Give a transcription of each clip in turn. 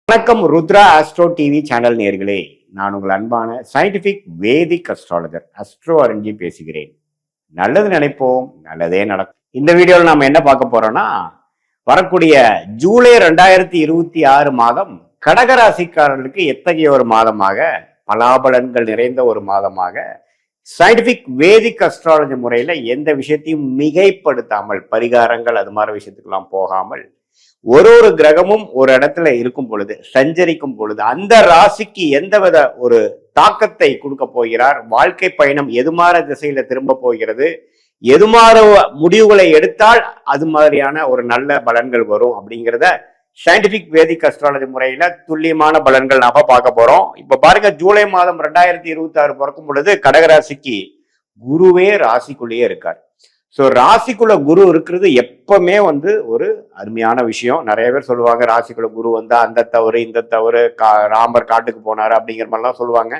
வணக்கம் Rudra astro TV channel நேர்களே, நான் உங்கள் அன்பான சயின்டிபிக் வேதிக் அஸ்ட்ராலஜர் அஸ்ட்ரோ அரஞ்சி பேசுகிறேன். நல்லது நினைப்போம், நல்லதே நடக்கும். இந்த வீடியோவில் நாம என்ன பார்க்க போறோம்னா, வரக்கூடிய ஜூலை 2026 மாதம் கடகராசிக்காரர்களுக்கு எத்தகைய ஒரு மாதமாக, பலாபலன்கள் நிறைந்த ஒரு மாதமாக, சயின்டிபிக் வேதிக் அஸ்ட்ராலஜி முறையில எந்த விஷயத்தையும் மிகைப்படுத்தாமல், பரிகாரங்கள் அது மாதிரி விஷயத்துக்கெல்லாம் போகாமல், ஒரு கிரகமும் ஒரு இடத்துல இருக்கும் பொழுது, சஞ்சரிக்கும் பொழுது அந்த ராசிக்கு எந்தவித ஒரு தாக்கத்தை கொடுக்க போகிறார், வாழ்க்கை பயணம் எதுமாற திசையில திரும்ப போகிறது, எதுமாற முடிவுகளை எடுத்தால் அது மாதிரியான ஒரு நல்ல பலன்கள் வரும் அப்படிங்கிறத சயின்டிபிக் வேதிக் அஸ்ட்ராலஜி முறையில துல்லியமான பலன்கள் நாம பார்க்க போறோம். இப்ப பாருங்க, ஜூலை மாதம் 2026 பிறக்கும் பொழுது கடகராசிக்கு குருவே ராசிக்குள்ளேயே இருக்கார். ஸோ ராசிக்குள்ள குரு இருக்கிறது எப்பவுமே ஒரு அருமையான விஷயம். நிறைய பேர் சொல்லுவாங்க, ராசிக்குள்ள குரு வந்தா அந்த தவறு இந்த தவறு, ராமர் காட்டுக்கு போனாரு அப்படிங்கிற மாதிரிலாம் சொல்லுவாங்க.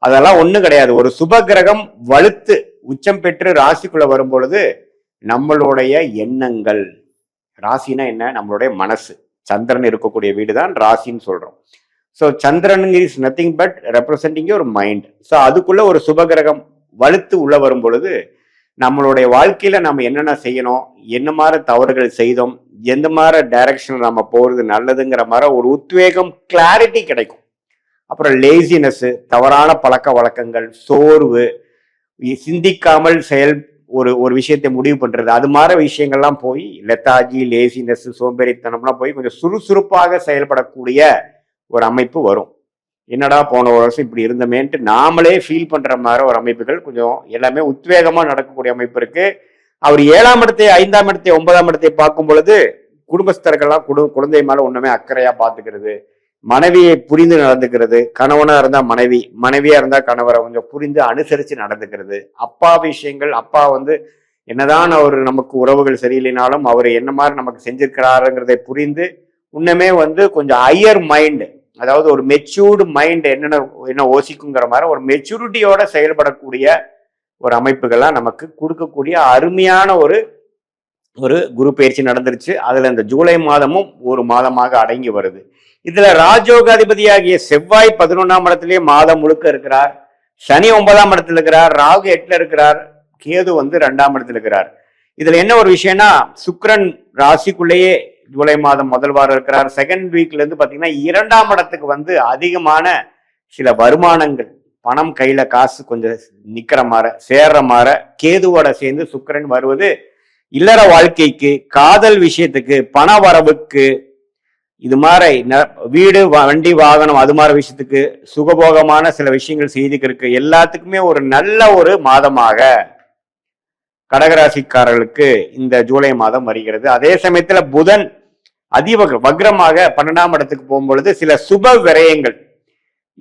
அதெல்லாம் ஒண்ணும் கிடையாது. ஒரு சுப கிரகம் வலுத்து உச்சம் பெற்று ராசிக்குள்ள வரும் பொழுது நம்மளுடைய எண்ணங்கள், ராசினா என்ன, நம்மளுடைய மனசு, சந்திரன் இருக்கக்கூடிய வீடு தான் ராசின்னு சொல்றோம். So Chandran is nothing but representing ஒரு மைண்ட். ஸோ அதுக்குள்ள ஒரு சுப கிரகம் வலுத்து உள்ள வரும் பொழுது நம்மளுடைய வாழ்க்கையில நம்ம என்னென்ன செய்யணும், என்ன மாதிரி தவறுகள் செய்தோம், எந்த மாதிரி டைரக்ஷன் நம்ம போறது நல்லதுங்கிற மாதிரி ஒரு உத்வேகம், கிளாரிட்டி கிடைக்கும். அப்புறம் லேசினஸ், தவறான பழக்க வழக்கங்கள், சோர்வு, சிந்திக்காமல் ஒரு விஷயத்தை முடிவு பண்றது, அது மாதிரி விஷயங்கள்லாம் போய் லெத்தாஜி, லேசினஸ், சோம்பேறித்தனம்லாம் போய் கொஞ்சம் சுறுசுறுப்பாக செயல்படக்கூடிய ஒரு அமைப்பு வரும். என்னடா போன ஒரு வருஷம் இப்படி இருந்தமேன்ட்டு நாமளே ஃபீல் பண்ற மாதிரி ஒரு அமைப்புகள் கொஞ்சம் எல்லாமே உத்வேகமா நடக்கக்கூடிய அமைப்பு இருக்கு. அவர் 7ஆம் இடத்தை, 5ஆம் இடத்தை, 9ஆம் இடத்தை பார்க்கும் பொழுது குடும்பஸ்தர்கள்லாம் குழந்தை மேல ஒண்ணுமே அக்கறையா பாத்துக்கிறது, மனைவியை புரிந்து நடந்துக்கிறது, கணவனா இருந்தா மனைவி, மனைவியா இருந்தா கணவரை கொஞ்சம் புரிந்து அனுசரிச்சு நடந்துக்கிறது, அப்பா விஷயங்கள், அப்பா என்னதான் அவர் நமக்கு உறவுகள் சரியில்லைனாலும் அவர் என்ன மாதிரி நமக்கு செஞ்சிருக்கிறாருங்கிறதை புரிந்து இன்னுமே கொஞ்சம் ஹையர் மைண்ட், அதாவது ஒரு மெச்சூர்டு மைண்ட் என்ன யோசிக்குங்கிற மாதிரி ஒரு மெச்சூரிட்டியோட செயல்படக்கூடிய ஒரு அமைப்புகள்லாம் நமக்கு கொடுக்கக்கூடிய அருமையான ஒரு குரு பயிற்சி நடந்துருச்சு. அதுல இந்த ஜூலை மாதமும் ஒரு மாதமாக அடங்கி வருது. இதுல ராஜயோகாதிபதியாகிய செவ்வாய் 11ஆம் இடத்திலேயே மாதம் முழுக்க இருக்கிறார், சனி 9ஆம் இடத்துல இருக்கிறார், ராகு 8ல இருக்கிறார், கேது 2ஆம் இடத்துல இருக்கிறார். இதுல என்ன ஒரு விஷயம்னா, சுக்கிரன் ராசிக்குள்ளேயே ஜூலை மாதம் முதல் வாரம் இருக்கிறார். செகண்ட் வீக்ல இருந்து பாத்தீங்கன்னா 2ஆம் இடத்துக்கு அதிகமான சில வருமானங்கள், பணம் கையில காசு கொஞ்சம் நிக்கிற மாதிரி, சேர்ற மாதிரி கேதுவோட சேர்ந்து சுக்கிரன் வருவது இல்லற வாழ்க்கைக்கு, காதல் விஷயத்துக்கு, பண வரவுக்கு, இது மாதிரி வீடு வண்டி வாகனம் அது மாதிரி விஷயத்துக்கு, சுகபோகமான சில விஷயங்கள் செய்துக்கிறதுக்கு எல்லாத்துக்குமே ஒரு நல்ல ஒரு மாதமாக கடகராசிக்காரர்களுக்கு இந்த ஜூலை மாதம் வருகிறது. அதே சமயத்துல புதன் வக்ரமாக 12ஆம் இடத்துக்கு போகும்பொழுது சில சுப விரயங்கள்,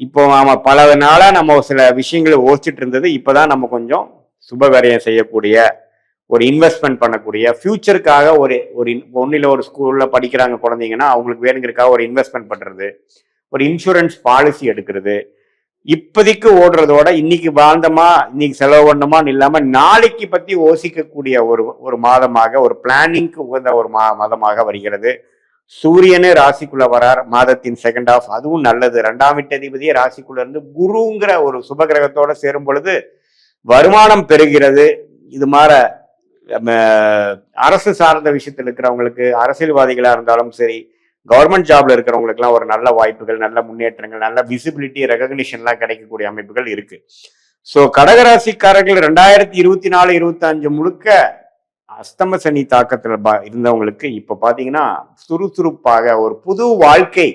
இப்போ நாம பல நாளா நம்ம சில விஷயங்களை யோசிச்சுட்டு இருந்தது, இப்பதான் நம்ம கொஞ்சம் சுப விரயம் செய்யக்கூடிய, ஒரு இன்வெஸ்ட்மெண்ட் பண்ணக்கூடிய, ஃபியூச்சருக்காக ஒன்னில ஒரு ஸ்கூல்ல படிக்கிறாங்க குழந்தைங்கன்னா அவங்களுக்கு வேணுங்கிறதுக்காக ஒரு இன்வெஸ்ட்மெண்ட் பண்றது, ஒரு இன்சூரன்ஸ் பாலிசி எடுக்கிறது, இப்போதைக்கு ஓடுறதோட இன்னைக்கு வாழ்ந்தமா இன்னைக்கு செலவு பண்ணோமான்னு இல்லாம நாளைக்கு பத்தி யோசிக்கக்கூடிய ஒரு மாதமாக, ஒரு பிளானிங்க்கு உகந்த ஒரு மாதமாக வருகிறது. சூரியனே ராசிக்குள்ள வரார் மாதத்தின் செகண்ட் ஹாஃப், அதுவும் நல்லது. 2ஆம் வீட்டதிபதியே ராசிக்குள்ள இருந்து குருங்கிற ஒரு சுபகிரகத்தோட சேரும் பொழுது வருமானம் பெறுகிறது. இது மாதிரி அரசு சார்ந்த விஷயத்தில் இருக்கிறவங்களுக்கு, அரசியல்வாதிகளா இருந்தாலும் சரி, கவர்மெண்ட் ஜாப்ல இருக்கிறவங்களுக்கு எல்லாம் ஒரு நல்ல வாய்ப்புகள், நல்ல முன்னேற்றங்கள், நல்ல விசிபிலிட்டி, ரெகக்னிஷன்லாம் கிடைக்கக்கூடிய அமைப்புகள் இருக்கு. ஸோ கடகராசிக்காரர்கள் 2024-25 முழுக்க அஸ்தம சனி தாக்கத்துல இருந்தவங்களுக்கு இப்ப பாத்தீங்கன்னா சுறுசுறுப்பாக ஒரு புது வாழ்க்கை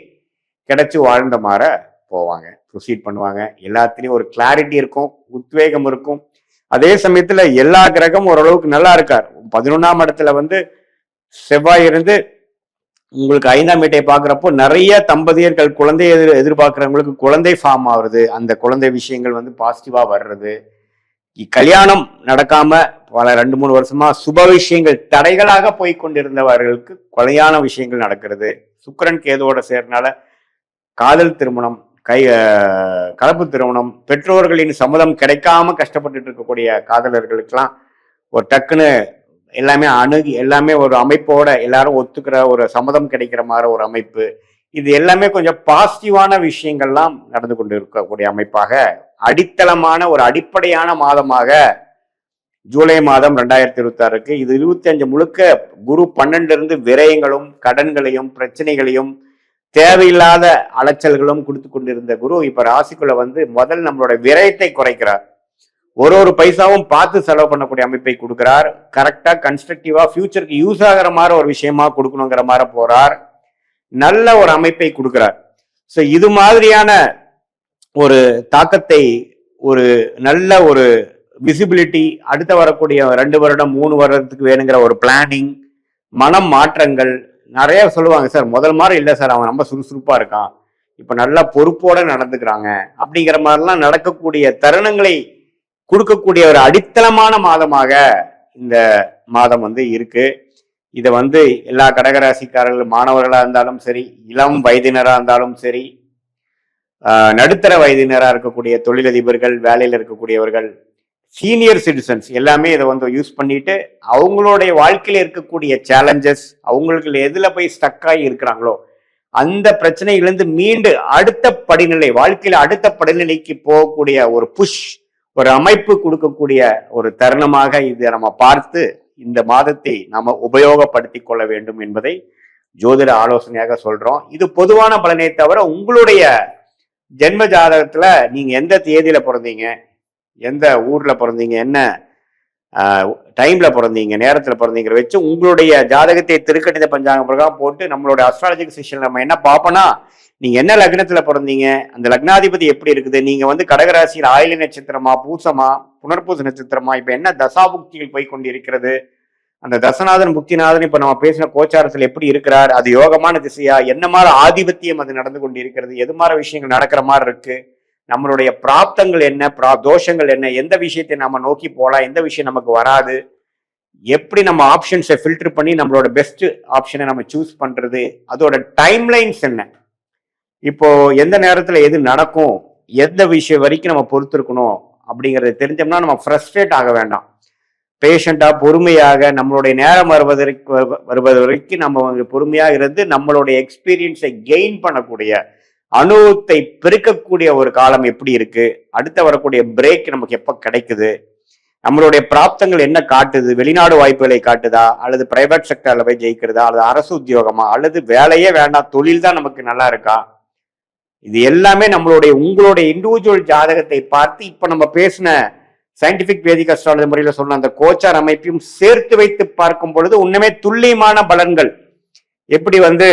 கிடைச்சு வாழ்ந்த மாதிரி போவாங்க, ப்ரொசீட் பண்ணுவாங்க. எல்லாத்துலயும் ஒரு கிளாரிட்டி இருக்கும், உத்வேகம் இருக்கும். அதே சமயத்துல எல்லா கிரகமும் ஓரளவுக்கு நல்லா இருக்கார். 11ஆம் இடத்துல செவ்வாய் இருந்து உங்களுக்கு 5ஆம் வீட்டை பாக்குறப்போ நிறைய தம்பதியர்கள் குழந்தை எதிர்பார்க்கிறவங்களுக்கு குழந்தை ஃபார்ம் ஆகுறது, அந்த குழந்தை விஷயங்கள் பாசிட்டிவா வர்றது, கல்யாணம் நடக்காம பல 2-3 வருஷமா சுப விஷயங்கள் தடைகளாக போய் கொண்டிருந்தவர்களுக்கு கல்யாண விஷயங்கள் நடக்கிறது. சுக்கிரன் கேதுவோட சேர்னால காதல் திருமணம், கலப்பு திருமணம், பெற்றோர்களின் சம்மதம் கிடைக்காம கஷ்டப்பட்டு இருக்கக்கூடிய காதலர்களுக்கெல்லாம் ஒரு டக்குன்னு எல்லாமே அணுகி எல்லாமே ஒரு அமைப்போட எல்லாரும் ஒத்துக்கிற ஒரு சம்மதம் கிடைக்கிற மாதிரி ஒரு அமைப்பு, இது எல்லாமே கொஞ்சம் பாசிட்டிவான விஷயங்கள்லாம் நடந்து கொண்டு இருக்கக்கூடிய அமைப்பாக அடித்தளமான ஒரு அடிப்படையான மாதமாக ஜூலை மாதம் 2026 இது 25 முழுக்க குரு 12 விரயங்களும் கடன்களையும் பிரச்சனைகளையும் தேவையில்லாத அலைச்சல்களும் கொடுத்து கொண்டிருந்த குரு இப்ப ராசிக்குள்ள வந்து முதல் நம்மளோட விரயத்தை குறைக்கிறார். ஒரு பைசாவும் பார்த்து செலவு பண்ணக்கூடிய அமைப்பை கொடுக்கிறார். கரெக்டா கன்ஸ்ட்ரக்டிவா ஃபியூச்சருக்கு யூஸ் ஆகிற மாதிரி ஒரு விஷயமா கொடுக்கணுங்கிற மாதிரி போறார். நல்ல ஒரு அமைப்பை கொடுக்கிறார். ஸோ இது மாதிரியான ஒரு தாக்கத்தை ஒரு நல்ல ஒரு விசிபிலிட்டி அடுத்த வரக்கூடிய 2 வருடம் 3 வருடத்துக்கு வேணுங்கிற ஒரு பிளானிங் மனம் மாற்றங்கள் நிறைய சொல்லுவாங்க. சார் முதல் மாதிரி இல்லை சார், அவன் ரொம்ப சுறுசுறுப்பா இருக்கான், இப்ப நல்லா பொறுப்போட நடந்துக்கிறாங்க அப்படிங்கிற மாதிரிலாம் நடக்கக்கூடிய தருணங்களை கொடுக்கக்கூடிய ஒரு அடித்தளமான மாதமாக இந்த மாதம் வந்து இருக்கு. இதை வந்து எல்லா கடகராசிக்காரர்கள் மாணவர்களா இருந்தாலும் சரி, இளம் வயதினரா இருந்தாலும் சரி, நடுத்தர வயதினரா இருக்கக்கூடிய தொழிலதிபர்கள், வேலையில் இருக்கக்கூடியவர்கள், சீனியர் சிட்டிசன்ஸ் எல்லாமே இதை வந்து யூஸ் பண்ணிட்டு அவங்களுடைய வாழ்க்கையில இருக்கக்கூடிய சேலஞ்சஸ், அவங்களுக்கு எதுல போய் ஸ்டக்காகி இருக்கிறாங்களோ அந்த பிரச்சனைகளிலிருந்து மீண்டு அடுத்த படிநிலை, வாழ்க்கையில அடுத்த படிநிலைக்கு போகக்கூடிய ஒரு புஷ், ஒரு அமைப்பு கொடுக்கக்கூடிய ஒரு தருணமாக இதை நம்ம பார்த்து இந்த மாதத்தை நாம உபயோகப்படுத்தி கொள்ள வேண்டும் என்பதை ஜோதிட ஆலோசனையாக சொல்றோம். இது பொதுவான பலனை தவிர உங்களுடைய ஜென்ம ஜாதகத்துல நீங்க எந்த தேதியில பிறந்தீங்க, எந்த ஊர்ல பிறந்தீங்க, என்ன டைம்ல பிறந்தீங்க, நேரத்துல பிறந்தீங்கிற வச்சு உங்களுடைய ஜாதகத்தை திருக்கணித பஞ்சாங்க பிரகாரம் போட்டு நம்மளுடைய அஸ்ட்ராலஜிக் செஷன் நம்ம என்ன பார்ப்போம்னா, நீங்க என்ன லக்னத்துல பிறந்தீங்க, அந்த லக்னாதிபதி எப்படி இருக்குது, நீங்க வந்து கடகராசியில் ஆயில நட்சத்திரமா, பூசமா, புனர்பூச நட்சத்திரமா, இப்ப என்ன தசாபுக்திகள் போய் கொண்டிருக்கிறது, அந்த தசநாதன் புக்திநாதன் இப்ப நம்ம பேசின கோச்சாரத்தில் எப்படி இருக்கிறார், அது யோகமான திசையா, என்ன மாதிரி ஆதிபத்தியம் அது நடந்து கொண்டிருக்கிறது, எது மாதிரி விஷயங்கள் நடக்கிற மாதிரி இருக்கு, நம்மளுடைய பிராப்தங்கள் என்ன, தோஷங்கள் என்ன, எந்த விஷயத்தை நம்ம நோக்கி போலாம், எந்த விஷயம் நமக்கு வராது, எப்படி நம்ம ஆப்ஷன்ஸை ஃபில்டர் பண்ணி நம்மளோட பெஸ்ட் ஆப்ஷனை நம்ம சூஸ் பண்றது, அதோட டைம்லைன்ஸ் என்ன, இப்போ எந்த நேரத்துல எது நடக்கும், எந்த விஷயம் வரைக்கும் நம்ம பொறுத்திருக்கணும் அப்படிங்கறத தெரிஞ்சோம்னா நம்ம ஃப்ரஸ்ட்ரேட் ஆக வேண்டாம். பேஷண்டா பொறுமையாக நம்மளுடைய நேரம் வருவது வரைக்கும் நம்ம வந்து பொறுமையாக இருந்து நம்மளுடைய எக்ஸ்பீரியன்ஸை கெயின் பண்ணக்கூடிய அனுபவத்தை பெருக்கக்கூடிய ஒரு காலம் எப்படி இருக்கு, அடுத்த வரக்கூடிய பிரேக் நமக்கு எப்ப கிடைக்குது, நம்மளுடைய பிராப்தங்கள் என்ன காட்டுது, வெளிநாடு வாய்ப்புகளை காட்டுதா, அல்லது பிரைவேட் செக்டர்ல போய் ஜெயிக்கிறதா, அல்லது அரசு உத்தியோகமா, அல்லது வேலையே வேண்டாம் தொழில் தான் நமக்கு நல்லா இருக்கா, இது எல்லாமே நம்மளுடைய உங்களுடைய இண்டிவிஜுவல் ஜாதகத்தை பார்த்து இப்ப நம்ம பேசின சயின்டிபிக் வேதிக் அஸ்ட்ராலஜி முறையில சொன்ன அந்த கோச்சார் அமைப்பையும் சேர்த்து வைத்து பார்க்கும் பொழுது உண்மையுமே துல்லியமான பலன்கள் எப்படி வந்து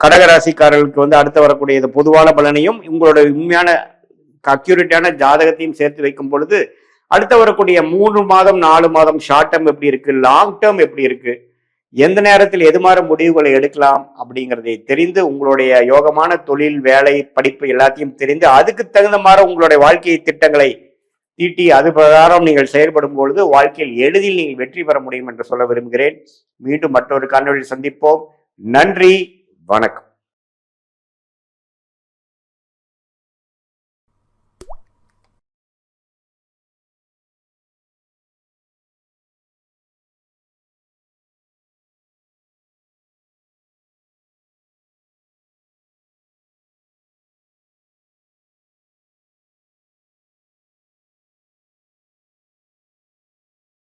கடகராசிக்காரர்களுக்கு வந்து அடுத்து வரக்கூடிய பொதுவான பலனையும் உங்களோட உண்மையான அக்யூரேட்டான ஜாதகத்தையும் சேர்த்து வைக்கும் பொழுது அடுத்து வரக்கூடிய 3 மாதம் 4 மாதம் ஷார்ட் டேர்ம் எப்படி இருக்கு, லாங் டேர்ம் எப்படி இருக்கு, எந்த நேரத்தில் எது மாதிரி முடிவுகளை எடுக்கலாம் அப்படிங்கிறதை தெரிந்து உங்களுடைய யோகமான தொழில், வேலை, படிப்பு எல்லாத்தையும் தெரிந்து அதுக்கு தகுந்த மாதிரி உங்களுடைய வாழ்க்கை திட்டங்களை தீட்டி அது பிரகாரம் நீங்கள் செயல்படும் பொழுது வாழ்க்கையில் எளிதில் நீங்கள் வெற்றி பெற முடியும் என்று சொல்ல விரும்புகிறேன். மீண்டும் மற்றொரு காணொளியில் சந்திப்போம். நன்றி, வணக்கம்.